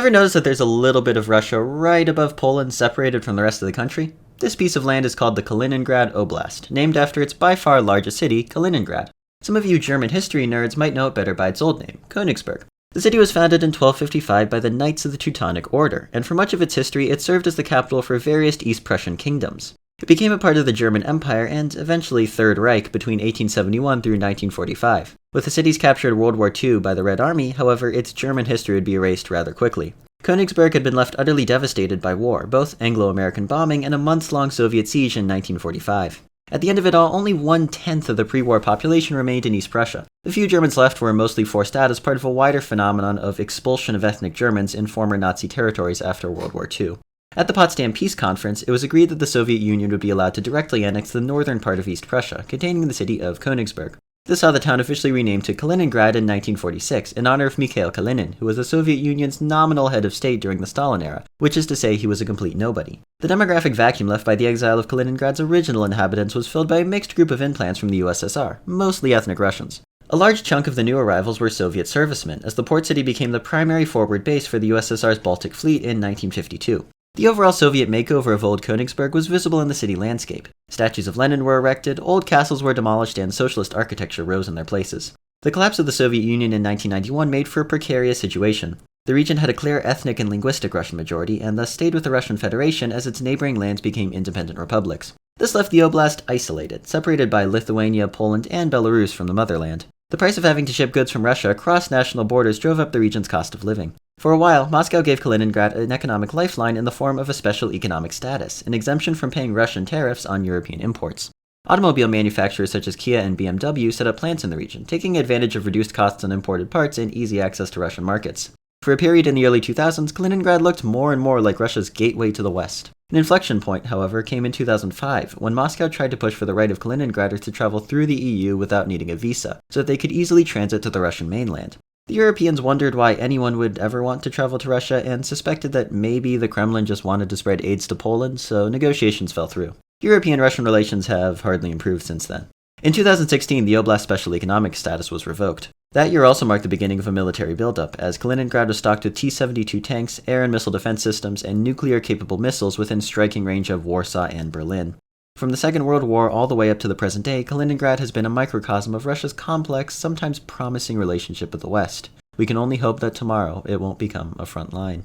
Ever notice that there's a little bit of Russia right above Poland separated from the rest of the country? This piece of land is called the Kaliningrad Oblast, named after its by far largest city, Kaliningrad. Some of you German history nerds might know it better by its old name, Königsberg. The city was founded in 1255 by the Knights of the Teutonic Order, and for much of its history it served as the capital for various East Prussian kingdoms. It became a part of the German Empire and eventually Third Reich between 1871 through 1945. With the city's capture in World War II by the Red Army, however, its German history would be erased rather quickly. Königsberg had been left utterly devastated by war, both Anglo-American bombing and a months-long Soviet siege in 1945. At the end of it all, only 1/10 of the pre-war population remained in East Prussia. The few Germans left were mostly forced out as part of a wider phenomenon of expulsion of ethnic Germans in former Nazi territories after World War II. At the Potsdam Peace Conference, it was agreed that the Soviet Union would be allowed to directly annex the northern part of East Prussia, containing the city of Königsberg. This saw the town officially renamed to Kaliningrad in 1946, in honor of Mikhail Kalinin, who was the Soviet Union's nominal head of state during the Stalin era, which is to say he was a complete nobody. The demographic vacuum left by the exile of Kaliningrad's original inhabitants was filled by a mixed group of implants from the USSR, mostly ethnic Russians. A large chunk of the new arrivals were Soviet servicemen, as the port city became the primary forward base for the USSR's Baltic Fleet in 1952. The overall Soviet makeover of Old Königsberg was visible in the city landscape. Statues of Lenin were erected, old castles were demolished, and socialist architecture rose in their places. The collapse of the Soviet Union in 1991 made for a precarious situation. The region had a clear ethnic and linguistic Russian majority, and thus stayed with the Russian Federation as its neighboring lands became independent republics. This left the oblast isolated, separated by Lithuania, Poland, and Belarus from the motherland. The price of having to ship goods from Russia across national borders drove up the region's cost of living. For a while, Moscow gave Kaliningrad an economic lifeline in the form of a special economic status, an exemption from paying Russian tariffs on European imports. Automobile manufacturers such as Kia and BMW set up plants in the region, taking advantage of reduced costs on imported parts and easy access to Russian markets. For a period in the early 2000s, Kaliningrad looked more and more like Russia's gateway to the West. An inflection point, however, came in 2005, when Moscow tried to push for the right of Kaliningraders to travel through the EU without needing a visa, so that they could easily transit to the Russian mainland. The Europeans wondered why anyone would ever want to travel to Russia and suspected that maybe the Kremlin just wanted to spread AIDS to Poland, so negotiations fell through. European-Russian relations have hardly improved since then. In 2016, the Oblast special economic status was revoked. That year also marked the beginning of a military buildup, as Kaliningrad was stocked with T-72 tanks, air and missile defense systems, and nuclear-capable missiles within striking range of Warsaw and Berlin. From the Second World War all the way up to the present day, Kaliningrad has been a microcosm of Russia's complex, sometimes promising relationship with the West. We can only hope that tomorrow it won't become a front line.